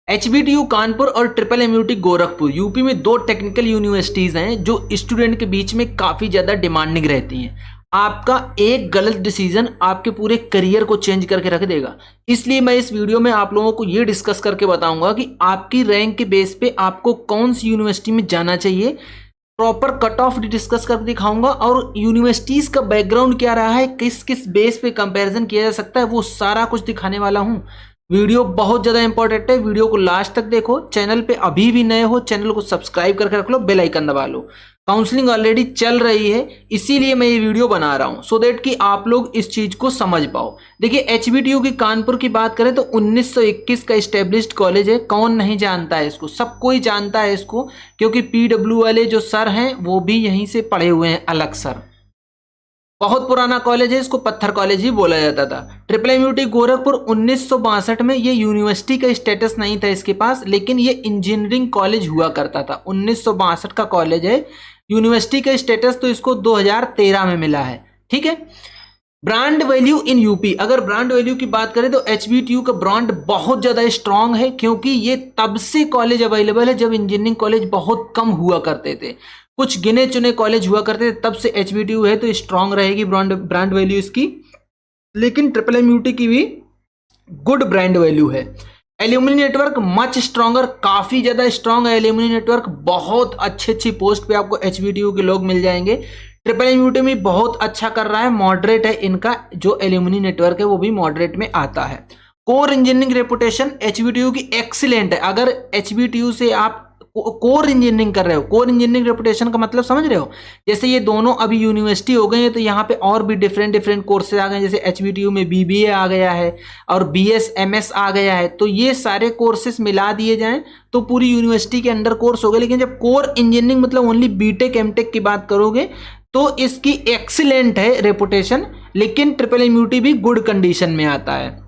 HBTU Kanpur और triple MUT Gorakhpur UP में दो टेक्निकल यूनिवर्सिटीज हैं जो स्टूडेंट के बीच में काफी ज्यादा डिमांडिंग रहती हैं। आपका एक गलत डिसीजन आपके पूरे करियर को चेंज करके रख देगा। इसलिए मैं इस वीडियो में आप लोगों को ये डिस्कस करके बताऊंगा कि आपकी रैंक के बेस पे आपको कौन सी यूनिवर्सिटी में जाना चाहिए। प्रॉपर कट ऑफ डिस्कस करके दिखाऊंगा और यूनिवर्सिटीज का बैकग्राउंड क्या रहा है, किस किस बेस पे कंपैरिजन किया जा सकता है, वो सारा कुछ दिखाने वाला हूं। वीडियो बहुत ज्यादा इंपॉर्टेंट है, वीडियो को लास्ट तक देखो। चैनल पे अभी भी नए हो, चैनल को सब्सक्राइब करके रख लो, बेल आइकन दबा लो। काउंसलिंग ऑलरेडी चल रही है, इसीलिए मैं ये वीडियो बना रहा हूं सो दैट कि आप लोग इस चीज को समझ पाओ। देखिए HBTU की कानपुर की बात करें तो 1921 का एस्टेब्लिश्ड कॉलेज है। कौन नहीं जानता है इसको, सब कोई जानता है इसको, क्योंकि PW वाले जो सर हैं वो भी यहीं से पढ़े हुए हैं, अलग सर। बहुत पुराना कॉलेज है, इसको पत्थर कॉलेज ही बोला जाता था। ट्रिपल MUT गोरखपुर 1962 में ये यूनिवर्सिटी का स्टेटस नहीं था इसके पास, लेकिन ये इंजीनियरिंग कॉलेज हुआ करता था। 1962 का कॉलेज है, यूनिवर्सिटी का स्टेटस तो इसको 2013 में मिला है। ठीक है। ब्रांड वैल्यू इन यूपी, अगर ब्रांड वैल्यू की बात करें तो HBTU का ब्रांड बहुत ज्यादा स्ट्रांग है, क्योंकि ये तब से कॉलेज अवेलेबल है जब इंजीनियरिंग कॉलेज बहुत कम हुआ करते थे, कुछ गिने चुने कॉलेज हुआ करते थे, तब से HBTU है तो स्ट्रांग रहेगी ब्रांड वैल्यू इसकी। लेकिन ट्रिपल MUT की भी गुड ब्रांड वैल्यू है। एल्यूमिनी नेटवर्क मच स्ट्रॉन्गर, काफी ज्यादा स्ट्रांग है एल्यूमिनी नेटवर्क। बहुत अच्छी पोस्ट पे आपको HBTU के लोग मिल जाएंगे। ट्रिपल MUT में बहुत अच्छा कर रहा है, मॉडरेट है इनका जो एल्यूमिनी नेटवर्क है, वो भी मॉडरेट में आता है। कोर इंजीनियरिंग रेपुटेशन HBTU की एक्सीलेंट है। अगर HBTU से आप कोर इंजीनियरिंग कर रहे हो, कोर इंजीनियरिंग रेपुटेशन का मतलब समझ रहे हो, जैसे ये दोनों अभी यूनिवर्सिटी हो गए हैं तो यहाँ पे और भी डिफरेंट कोर्सेज आ गए हैं। जैसे HBTU में BBA आ गया है और BS MS आ गया है, तो ये सारे कोर्सेज मिला दिए जाएं तो पूरी यूनिवर्सिटी के अंडर कोर्स हो गए। लेकिन जब कोर इंजीनियरिंग मतलब ओनली BTech MTech की बात करोगे तो इसकी एक्सीलेंट है रेपुटेशन, लेकिन ट्रिपल MUT भी गुड कंडीशन में आता है।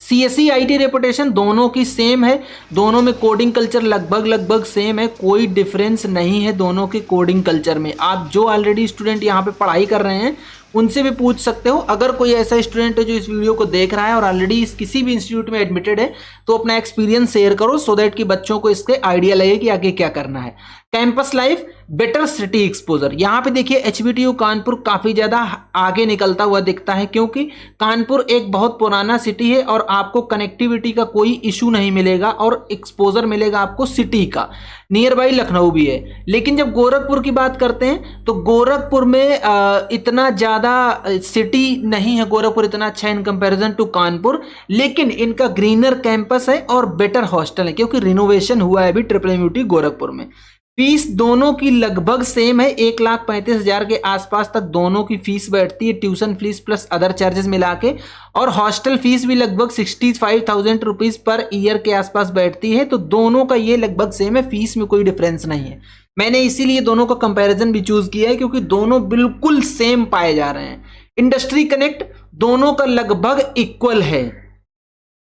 CSE IT रेपुटेशन दोनों की सेम है, दोनों में कोडिंग कल्चर लगभग सेम है, कोई डिफरेंस नहीं है दोनों के कोडिंग कल्चर में। आप जो ऑलरेडी स्टूडेंट यहाँ पे पढ़ाई कर रहे हैं उनसे भी पूछ सकते हो। अगर कोई ऐसा स्टूडेंट है जो इस वीडियो को देख रहा है और ऑलरेडी किसी भी इंस्टीट्यूट में एडमिटेड है तो अपना एक्सपीरियंस शेयर करो, सो दैट कि बच्चों को इसके आइडिया लगे कि आगे क्या करना है। Campus life, better city exposure, यहाँ पे देखिए HBTU कानपुर काफी ज्यादा आगे निकलता हुआ दिखता है, क्योंकि कानपुर एक बहुत पुराना सिटी है और आपको कनेक्टिविटी का कोई इशू नहीं मिलेगा और एक्सपोजर मिलेगा आपको सिटी का। नियर बाई लखनऊ भी है। लेकिन जब गोरखपुर की बात करते हैं तो गोरखपुर में इतना ज्यादा सिटी नहीं है, गोरखपुर इतना अच्छा इन कंपैरिजन टू कानपुर, लेकिन इनका ग्रीनर कैंपस है और बेटर हॉस्टल है, क्योंकि रिनोवेशन हुआ है अभी ट्रिपल MUT गोरखपुर में। फीस दोनों की लगभग सेम है, 1,35,000 के आसपास तक दोनों की फीस बैठती है, tuition fees plus other charges मिला के। और हॉस्टल फीस भी लगभग 65,000 रुपीज पर ईयर के आसपास बैठती है, तो दोनों का ये लगभग सेम है, फीस में कोई डिफरेंस नहीं है। मैंने इसीलिए दोनों का कंपैरिजन भी चूज किया है, क्योंकि दोनों बिल्कुल सेम पाए जा रहे हैं। इंडस्ट्री कनेक्ट दोनों का लगभग इक्वल है।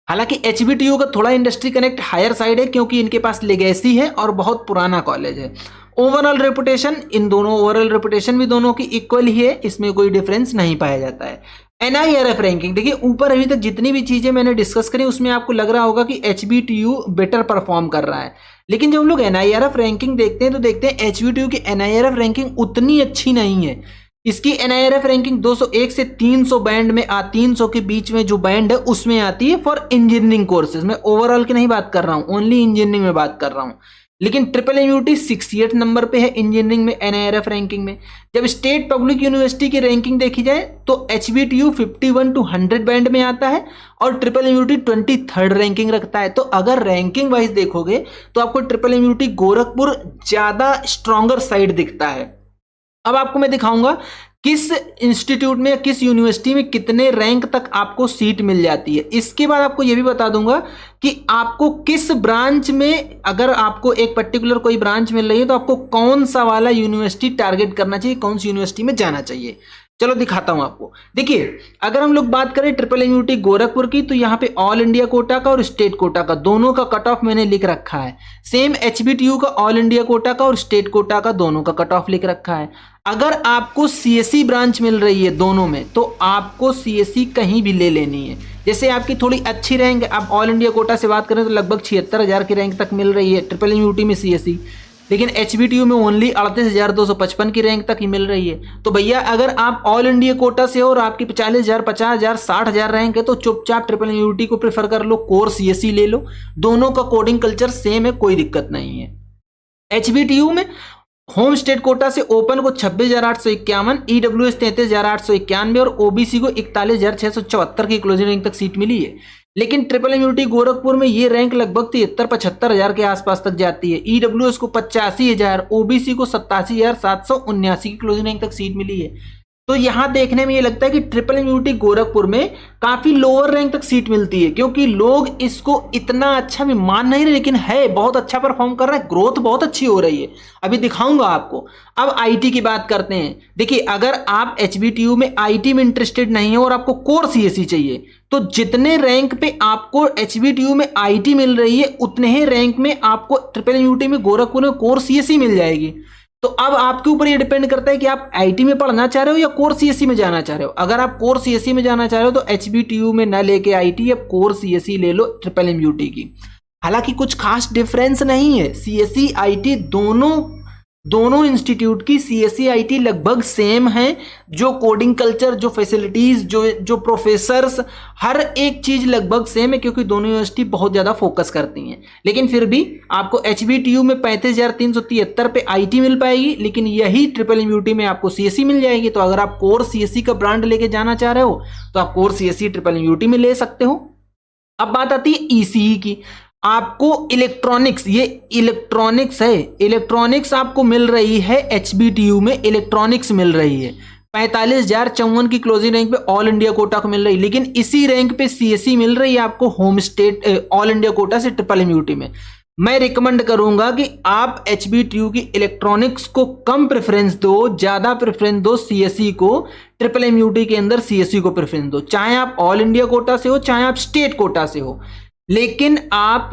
हालांकि HBTU का थोड़ा इंडस्ट्री कनेक्ट हायर साइड है, क्योंकि इनके पास लेगेसी है और बहुत पुराना कॉलेज है। ओवरऑल रेपुटेशन, इन दोनों ओवरऑल रेपुटेशन भी दोनों की इक्वल ही है, इसमें कोई डिफरेंस नहीं पाया जाता है। NIRF रैंकिंग, देखिए ऊपर अभी तक जितनी भी चीजें मैंने डिस्कस करी उसमें आपको लग रहा होगा कि HBTU बेटर परफॉर्म कर रहा है, लेकिन जब हम लोग NIRF रैंकिंग देखते हैं तो देखते हैं HBTU की NIRF रैंकिंग उतनी अच्छी नहीं है। इसकी NIRF रैंकिंग 201 से 300 बैंड में 300 के बीच में जो बैंड है उसमें आती है फॉर इंजीनियरिंग कोर्सेज। मैं ओवरऑल की नहीं बात कर रहा हूं, ओनली इंजीनियरिंग में बात कर रहा हूं। लेकिन ट्रिपल MUT 68 नंबर पे है इंजीनियरिंग में NIRF रैंकिंग में। जब स्टेट पब्लिक यूनिवर्सिटी की रैंकिंग देखी जाए तो HBTU 51 to 100 बैंड में आता है और ट्रिपल MUT 23rd रैंकिंग रखता है। तो अगर रैंकिंग वाइज देखोगे तो आपको ट्रिपल MUT गोरखपुर ज्यादा स्ट्रॉन्गर साइड दिखता है। अब आपको मैं दिखाऊंगा किस इंस्टीट्यूट में, किस यूनिवर्सिटी में कितने रैंक तक आपको सीट मिल जाती है। इसके बाद आपको यह भी बता दूंगा कि आपको किस ब्रांच में, अगर आपको एक पर्टिकुलर कोई ब्रांच मिल रही है तो आपको कौन सा वाला यूनिवर्सिटी टारगेट करना चाहिए, कौन सी यूनिवर्सिटी में जाना चाहिए। चलो दिखाता हूं आपको। देखिए अगर हम लोग बात करें ट्रिपल MUT गोरखपुर की तो यहाँ पे ऑल इंडिया कोटा का और स्टेट कोटा का दोनों का कट ऑफ मैंने लिख रखा है। सेम HBTU का ऑल इंडिया कोटा का और स्टेट कोटा का दोनों का कट ऑफ लिख रखा है। अगर आपको सीएससी ब्रांच मिल रही है दोनों में, तो आपको सीएससी कहीं भी ले लेनी है। जैसे आपकी थोड़ी अच्छी रैंक, आप ऑल इंडिया कोटा से बात करें तो लगभग 76,000 की रैंक तक मिल रही है ट्रिपल यूटी में सीएससी, लेकिन एचबीटीयू में ओनली 38,255 की रैंक तक ही मिल रही है। तो भैया अगर आप ऑल इंडिया कोटा से हो और आपकी 40,000, 50,000, 60,000 रैंक है, तो चुपचाप ट्रिपल यूटी को प्रेफर कर लो, कोर सीएससी ले लो। दोनों का कोडिंग कल्चर सेम है, कोई दिक्कत नहीं है। एचबीटीयू में होम स्टेट कोटा से ओपन को 26,851, ईडब्ल्यूएस 33,891 और ओबीसी को 41,674 की क्लोजिंग रैंक तक सीट मिली है। लेकिन ट्रिपल यूटी गोरखपुर में ये रैंक लगभग 73-75,000 के आसपास तक जाती है। ईडब्ल्यूएस को 85,000, ओबीसी को 87,779 की क्लोजिंग रैंक तक सीट मिली है। तो यहां देखने में ये लगता है कि ट्रिपल यूटी गोरखपुर में काफी लोअर रैंक तक सीट मिलती है, क्योंकि लोग इसको इतना अच्छा भी मान नहीं रहे, लेकिन है बहुत अच्छा परफॉर्म कर रहा है, ग्रोथ बहुत अच्छी हो रही है। अभी दिखाऊंगा आपको। अब आईटी की बात करते हैं। देखिए अगर आप एचबीटीयू में आईटी में इंटरेस्टेड नहीं है और आपको कोर सीएससी चाहिए, तो जितने रैंक पे आपको एचबीटीयू में आईटी मिल रही है, उतने ही रैंक में आपको ट्रिपल यूटी में गोरखपुर में कोर सीएससी मिल जाएगी। तो अब आपके ऊपर ये डिपेंड करता है कि आप आईटी में पढ़ना चाह रहे हो या कोर सीएससी में जाना चाह रहे हो। अगर आप कोर सीएससी में जाना चाह रहे हो तो एचबीटीयू में ना लेके आईटी, अब कोर सीएससी ले लो ट्रिपल एमयूटी की। हालांकि कुछ खास डिफरेंस नहीं है, सीएससी आईटी दोनों इंस्टीट्यूट की सीएससी आईटी लगभग सेम है। जो कोडिंग कल्चर, जो फैसिलिटीज, जो प्रोफेसर्स, हर एक चीज लगभग सेम है, क्योंकि दोनों यूनिवर्सिटी बहुत ज्यादा फोकस करती हैं। लेकिन फिर भी आपको एचबीटीयू में 35,373 पे आईटी मिल पाएगी, लेकिन यही ट्रिपल एमयूटी में आपको सीएससी मिल जाएगी। तो अगर आप कोर सीएससी का ब्रांड लेके जाना चाह रहे हो तो आप कोर सीएससी ट्रिपल एमयूटी में ले सकते हो। अब बात आती है ईसीई की। आपको इलेक्ट्रॉनिक्स, ये इलेक्ट्रॉनिक्स है, इलेक्ट्रॉनिक्स आपको मिल रही है एचबीटीयू में, इलेक्ट्रॉनिक्स मिल रही है 45,054 की क्लोजिंग रैंक पे ऑल इंडिया कोटा को मिल रही है। लेकिन इसी रैंक पे सीएससी मिल रही है आपको home state all India quota से ट्रिपल एमयूटी में। मैं रिकमेंड करूंगा कि आप एचबीटीयू की इलेक्ट्रॉनिक्स को कम प्रेफरेंस दो, ज्यादा प्रेफरेंस दो सीएससी को। ट्रिपल एमयूटी के अंदर सीएससी को प्रेफरेंस दो, चाहे आप ऑल इंडिया कोटा से हो, चाहे आप स्टेट कोटा से हो। लेकिन आप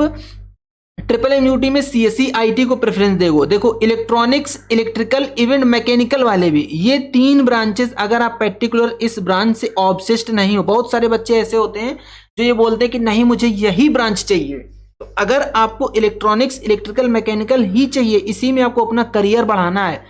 ट्रिपल एमयूटी में सीएससी आईटी को प्रेफरेंस देगो। देखो इलेक्ट्रॉनिक्स, इलेक्ट्रिकल, इवन मैकेनिकल वाले भी, ये 3 ब्रांचेस, अगर आप पर्टिकुलर इस ब्रांच से ऑब्सेस्ड नहीं हो, बहुत सारे बच्चे ऐसे होते हैं जो ये बोलते हैं कि नहीं मुझे यही ब्रांच चाहिए। तो अगर आपको इलेक्ट्रॉनिक्स, इलेक्ट्रिकल, मैकेनिकल ही चाहिए, इसी में आपको अपना करियर बढ़ाना है,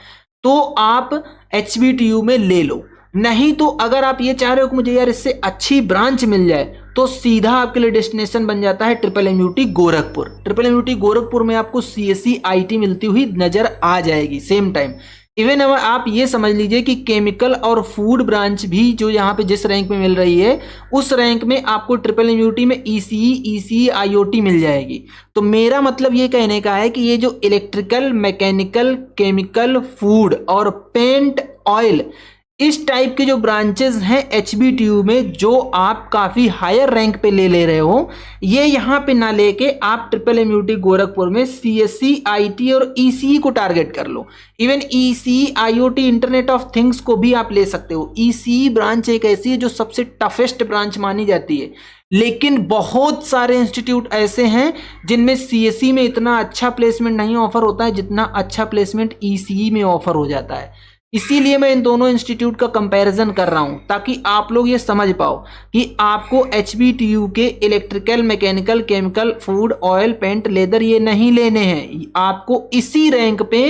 तो आप एचबीटीयू में ले लो। नहीं तो अगर आप ये चाह रहे हो कि मुझे यार इससे अच्छी ब्रांच मिल जाए, तो सीधा आपके लिए डेस्टिनेशन बन जाता है triple MUT Gorakhpur. Triple MUT Gorakhpur में आपको सीएससी आईटी मिलती हुई नजर आ जाएगी सेम टाइम। इवन अगर आप ये समझ लीजिए कि केमिकल और फूड ब्रांच भी जो यहाँ पे जिस रैंक में मिल रही है, उस रैंक में आपको ट्रिपल एमयूटी में ईसीई, आईओटी मिल जाएगी। तो मेरा मतलब ये कहने का है कि ये जो इलेक्ट्रिकल, मैकेनिकल, केमिकल, फूड और पेंट, ऑयल, इस टाइप के जो ब्रांचेस हैं एचबीटीयू में, जो आप काफी हायर रैंक पे ले रहे हो, ये यहां पे ना लेके आप ट्रिपल एमयूटी गोरखपुर में सीएससी, आईटी और ईसीई को टारगेट कर लो। Even ECE, IOT, internet of things को भी आप ले सकते हो। ईसीई ब्रांच एक ऐसी है जो सबसे टफेस्ट ब्रांच मानी जाती है, लेकिन बहुत सारे इंस्टीट्यूट ऐसे हैं जिनमें सीएससी में इतना अच्छा प्लेसमेंट नहीं ऑफर होता है जितना अच्छा प्लेसमेंट ईसीई में ऑफर हो जाता है। इसीलिए मैं इन दोनों इंस्टीट्यूट का कंपैरिजन कर रहा हूं, ताकि आप लोग ये समझ पाओ कि आपको एचबीटीयू के electrical, mechanical, chemical, food, oil, paint, leather ये नहीं लेने हैं। आपको इसी रैंक पे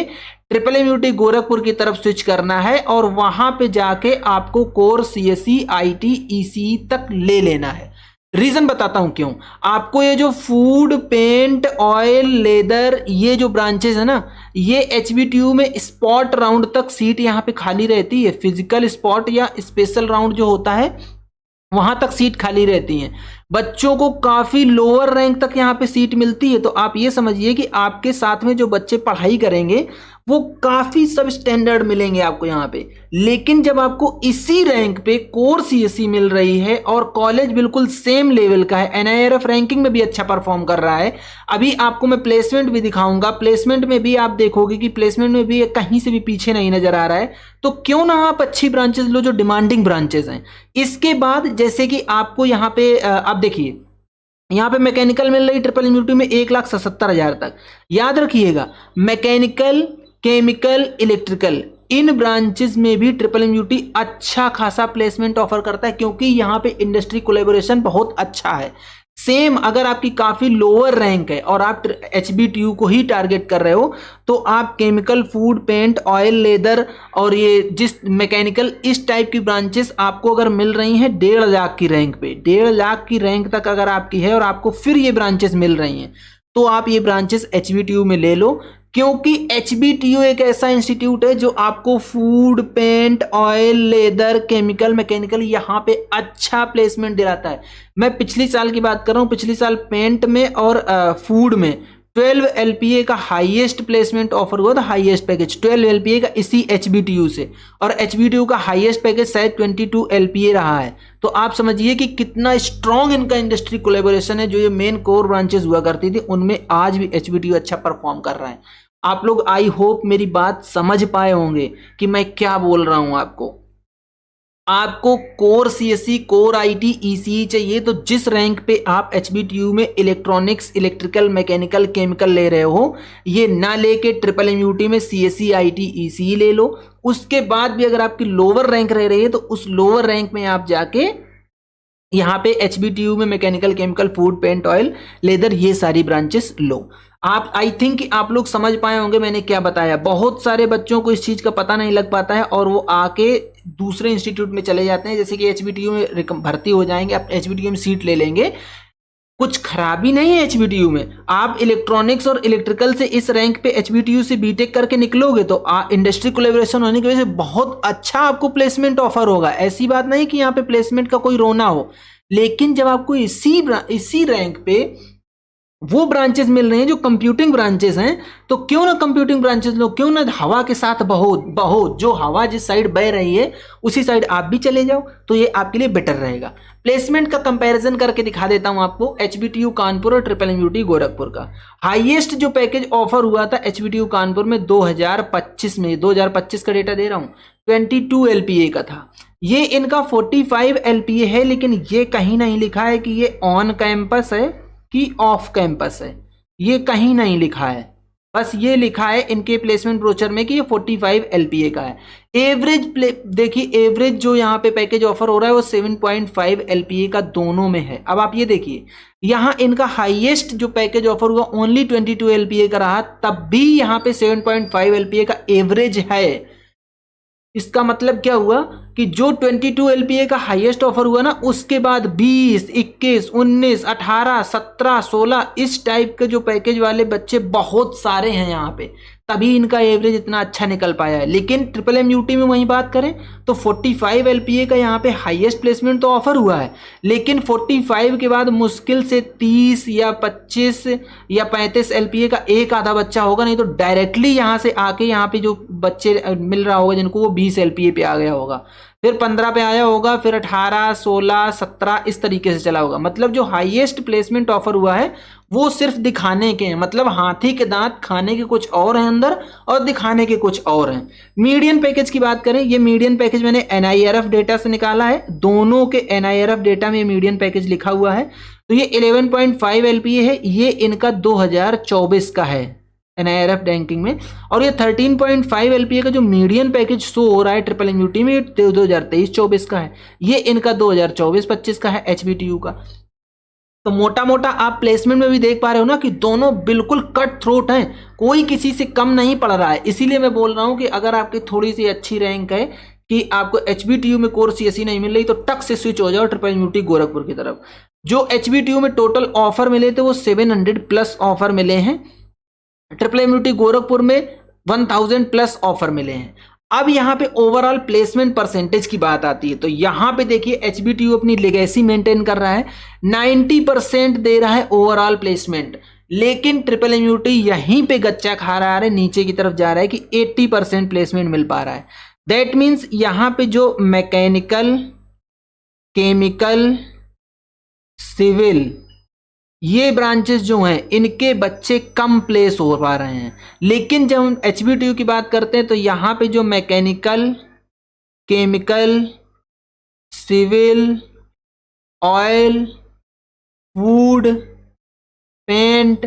ट्रिपल एमयूटी गोरखपुर की तरफ स्विच करना है और वहां पे जाके आपको कोर सीएससी, आईटी, ईसीई तक ले लेना है। रीजन बताता हूं क्यों। आपको ये जो फूड, पेंट, ऑयल, लेदर, ये जो ब्रांचेस है ना, ये एचबीटीयू में स्पॉट राउंड तक सीट यहां पे खाली रहती है। फिजिकल स्पॉट या स्पेशल राउंड जो होता है वहां तक सीट खाली रहती हैं। बच्चों को काफी लोअर रैंक तक यहाँ पे सीट मिलती है। तो आप ये समझिए कि आपके साथ में जो बच्चे पढ़ाई करेंगे वो काफी सब स्टैंडर्ड मिलेंगे आपको यहाँ पे। लेकिन जब आपको इसी रैंक पे कोर सीएससी मिल रही है और कॉलेज बिल्कुल सेम लेवल का है, एनआईआरएफ रैंकिंग में भी अच्छा परफॉर्म कर रहा है, अभी आपको मैं प्लेसमेंट भी दिखाऊंगा, प्लेसमेंट में भी आप देखोगे कि प्लेसमेंट में भी कहीं से भी पीछे नहीं नजर आ रहा है। तो क्यों ना आप अच्छी ब्रांचेस लो जो डिमांडिंग ब्रांचेस हैं। इसके बाद जैसे कि आपको यहाँ पे आप देखिए, यहाँ पे मैकेनिकल मिल रही ट्रिपल एमयूटी में 1,77,000 तक। याद रखिएगा, मैकेनिकल, केमिकल, इलेक्ट्रिकल, इन ब्रांचेस में भी ट्रिपल एमयूटी अच्छा खासा प्लेसमेंट ऑफर करता है, क्योंकि यहाँ पे इंडस्ट्री कोलैबोरेशन बहुत अच्छा है। सेम अगर आपकी काफी लोअर रैंक है और आप एचबीटीयू को ही टारगेट कर रहे हो, तो आप chemical, food, paint, oil, leather और ये जिस मैकेनिकल, इस टाइप की ब्रांचेस आपको अगर मिल रही हैं 1.5 लाख की रैंक पे, 1.5 लाख की रैंक तक अगर आपकी है और आपको फिर ये ब्रांचेस मिल रही हैं, तो आप ये ब्रांचेस एचबीटीयू में ले लो। क्योंकि एचबीटीयू एक ऐसा इंस्टीट्यूट है जो आपको food, paint, oil, leather, chemical, mechanical यहाँ पे अच्छा प्लेसमेंट दिलाता है। मैं पिछली साल की बात कर रहा हूँ, पिछली साल पेंट में और फूड में 12 एलपीए का हाईएस्ट प्लेसमेंट ऑफर हुआ था, हाईएस्ट पैकेज 12 एलपीए का इसी एचबीटीयू से, और एचबीटीयू का हाईएस्ट पैकेज शायद 22 एलपीए रहा है। तो आप समझिए कि कितना स्ट्रॉन्ग इनका इंडस्ट्री कोलैबोरेशन है। जो ये मेन कोर ब्रांचेस हुआ करती थी उनमें आज भी एचबीटीयू अच्छा परफॉर्म कर रहा है। आप लोग आई होप मेरी बात समझ पाए होंगे कि मैं क्या बोल रहा हूं। आपको core CSC, core IT, ECE चाहिए तो जिस रैंक पे आप एचबीटीयू में इलेक्ट्रॉनिक्स, इलेक्ट्रिकल, मैकेनिकल, केमिकल ले रहे हो, ये ना लेके ट्रिपल एमयूटी में सीएससी, आईटी, ईसीई ले लो। उसके बाद भी अगर आपकी लोअर रैंक रह रही है तो उस लोअर रैंक में आप जाके यहाँ पे एचबीटीयू में mechanical, chemical, food, paint, oil, leather, ये सारी ब्रांचेस लो। आप आई थिंक आप लोग समझ पाए होंगे मैंने क्या बताया। बहुत सारे बच्चों को इस चीज का पता नहीं लग पाता है और वो आके दूसरे इंस्टीट्यूट में चले जाते हैं, जैसे कि एचबीटीयू में भर्ती हो जाएंगे, आप एचबीटीयू में सीट ले लेंगे। कुछ खराबी नहीं है एचबीटीयू में। आप इलेक्ट्रॉनिक्स और इलेक्ट्रिकल से इस रैंक पे एचबीटीयू से बीटेक करके निकलोगे तो इंडस्ट्री कोलैबोरेशन होने की वजह से बहुत अच्छा आपको प्लेसमेंट ऑफर होगा। ऐसी बात नहीं कि यहाँ पे प्लेसमेंट का कोई रोना हो, लेकिन जब आपको इसी रैंक पे वो ब्रांचेस मिल रही हैं जो कंप्यूटिंग ब्रांचेस हैं, तो क्यों ना कंप्यूटिंग ब्रांचेस लो, क्यों ना हवा के साथ बहो, जो हवा जिस साइड बह रही है उसी साइड आप भी चले जाओ, तो ये आपके लिए बेटर रहेगा। प्लेसमेंट का कंपैरिजन करके दिखा देता हूं आपको एचबीटीयू कानपुर और ट्रिपल एमयूटी गोरखपुर का। हाईएस्ट जो पैकेज ऑफर हुआ था एचबीटीयू कानपुर में 2025 में, 2025 का डेटा दे रहा हूं, 22 एलपीए का था। ये इनका 45 एलपीए है, लेकिन ये कहीं नहीं लिखा है कि ये ऑन कैंपस है कि ऑफ कैंपस है, ये कहीं नहीं लिखा है। बस ये लिखा है इनके प्लेसमेंट ब्रोचर में कि ये 45 एलपीए का है। एवरेज देखिए, एवरेज जो यहाँ पे पैकेज ऑफर हो रहा है वो 7.5 एलपीए का दोनों में है। अब आप ये देखिए, यहाँ इनका हाईएस्ट जो पैकेज ऑफर हुआ ओनली 22 एलपीए का रहा, तब भी यहाँ पे 7.5 एलपीए का एवरेज है। इसका मतलब क्या हुआ कि जो 22 एलपीए का हाईएस्ट ऑफर हुआ ना, उसके बाद 20, 21, 19, 18, 17, 16 इस टाइप के जो पैकेज वाले बच्चे बहुत सारे हैं यहाँ पे, तभी इनका एवरेज इतना अच्छा निकल पाया है। लेकिन ट्रिपल एमयूटी में वहीं बात करें तो 45 एलपीए का यहाँ पे हाईएस्ट प्लेसमेंट तो ऑफर हुआ है, लेकिन 45 के बाद मुश्किल से 30 या 25 या 35 एलपीए का एक आधा बच्चा होगा, नहीं तो डायरेक्टली यहाँ से आके यहाँ पे जो बच्चे मिल रहा होगा जिनको, वो 20 एलपीए पे आ गया होगा, फिर 15 पे आया होगा, फिर 18, 16, 17 इस तरीके से चला होगा। मतलब जो हाईएस्ट प्लेसमेंट ऑफर हुआ है वो सिर्फ दिखाने के हैं, मतलब हाथी के दांत खाने के कुछ और हैं अंदर और दिखाने के कुछ और हैं। मीडियन पैकेज की बात करें, ये मीडियन पैकेज मैंने एनआईआरएफ डेटा से निकाला है, दोनों के एनआईआरएफ डेटा में मीडियन पैकेज लिखा हुआ है। तो ये 11.5 एलपीए है, ये इनका 2024 का है एनआईआरएफ रैंकिंग में, और ये 13.5 एलपीए का जो मीडियन पैकेज शो हो रहा है ट्रिपल एमयूटी में 2023-24 का है, ये इनका 2024-25 का है एचबीटीयू का। तो मोटा मोटा आप प्लेसमेंट में भी देख पा रहे हो ना कि दोनों बिल्कुल कट थ्रोट हैं, कोई किसी से कम नहीं पड़ रहा है। इसीलिए मैं बोल रहा हूं कि अगर आपकी थोड़ी सी अच्छी रैंक है कि आपको एचबीटीयू में कोर सीएससी नहीं मिल रही, तो टक से स्विच हो जाओ ट्रिपल एमयूटी गोरखपुर की तरफ। जो एचबीटीयू में टोटल ऑफर मिले थे वो 700 प्लस ऑफर मिले हैं, ट्रिपल एमयूटी गोरखपुर में 1000 प्लस ऑफर मिले हैं। अब यहाँ पे ओवरऑल प्लेसमेंट परसेंटेज की बात आती है, तो यहाँ पे देखिए एचबीटीयू अपनी लेगेसी मेंटेन कर रहा है, 90% दे रहा है ओवरऑल प्लेसमेंट, लेकिन ट्रिपल एमयूटी यहीं पे गच्चा खा रहा है, नीचे की तरफ जा रहा है कि 80% प्लेसमेंट मिल पा रहा है। दैट मीन्स यहाँ पे जो मैकेनिकल, केमिकल, सिविल ये ब्रांचेस जो हैं इनके बच्चे कम प्लेस हो पा रहे हैं। लेकिन जब हम एचबीटीयू की बात करते हैं तो यहाँ पे जो mechanical, chemical, civil, oil, food, paint,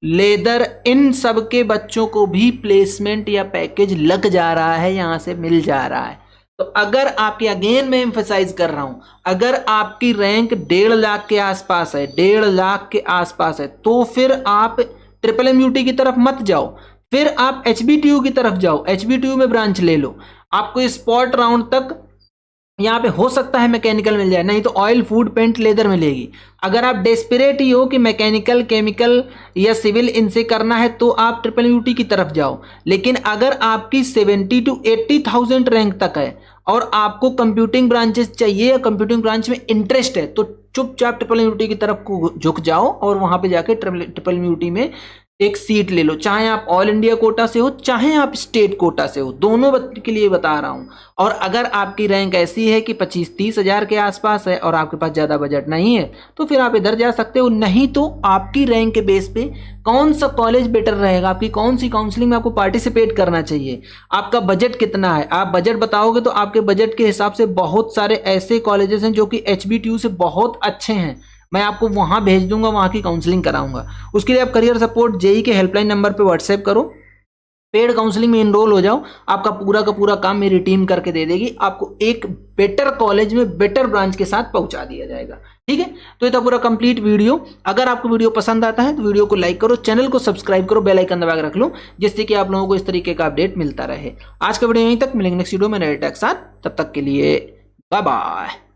leather, इन सब के बच्चों को भी प्लेसमेंट या पैकेज लग जा रहा है, यहां से मिल जा रहा है। तो अगर आपकी, अगेन मैं एम्फसाइज कर रहा हूं, अगर आपकी रैंक 1.5 लाख के आसपास है, 1.5 लाख के आसपास है, तो फिर आप ट्रिपल एमयूटी की तरफ मत जाओ, फिर आप एचबीटीयू की तरफ जाओ, एचबीटीयू में ब्रांच ले लो। आपको स्पॉट राउंड तक यहाँ पे हो सकता है मैकेनिकल मिल जाए, नहीं तो ऑयल, फूड, पेंट, लेदर मिलेगी। अगर आप डेस्परेट ही हो कि मैकेनिकल, केमिकल या सिविल इनसे करना है, तो आप ट्रिपल यूटी की तरफ जाओ। लेकिन अगर आपकी 70 to 80,000 रैंक तक है और आपको कंप्यूटिंग ब्रांचेस चाहिए या कंप्यूटिंग ब्रांच में इंटरेस्ट है, तो चुपचाप ट्रिपल यूटी की तरफ को झुक जाओ और वहां पे जाके ट्रिपल यूटी में एक सीट ले लो। चाहे आप ऑल इंडिया कोटा से हो, चाहे आप स्टेट कोटा से हो, दोनों के लिए बता रहा हूं। और अगर आपकी रैंक ऐसी है कि 25-30 हजार के आसपास है और आपके पास ज्यादा बजट नहीं है, तो फिर आप इधर जा सकते हो। नहीं तो आपकी रैंक के बेस पे कौन सा कॉलेज बेटर रहेगा, आपकी कौन सी काउंसलिंग में आपको पार्टिसिपेट करना चाहिए, आपका बजट कितना है, आप बजट बताओगे तो आपके बजट के हिसाब से बहुत सारे ऐसे कॉलेजेस हैं जो कि एचबीटीयू से बहुत अच्छे हैं, मैं आपको वहां भेज दूंगा, वहां की काउंसलिंग कराऊंगा। उसके लिए आप करियर सपोर्ट जेई के हेल्पलाइन नंबर पे व्हाट्सएप करो, पेड काउंसलिंग में इनरोल हो जाओ, आपका पूरा का पूरा काम मेरी टीम करके दे देगी, आपको एक बेटर कॉलेज में बेटर ब्रांच के साथ पहुंचा दिया जाएगा। ठीक है, तो ये था पूरा कंप्लीट वीडियो। अगर आपको वीडियो पसंद आता है तो वीडियो को लाइक करो, चैनल को सब्सक्राइब करो, बेल आइकन दबा के रख लो, जिससे कि आप लोगों को इस तरीके का अपडेट मिलता रहे। आज का वीडियो यहीं तक, मिलेंगे नेक्स्ट वीडियो में नए टैग साथ, तब तक के लिए बाय बाय।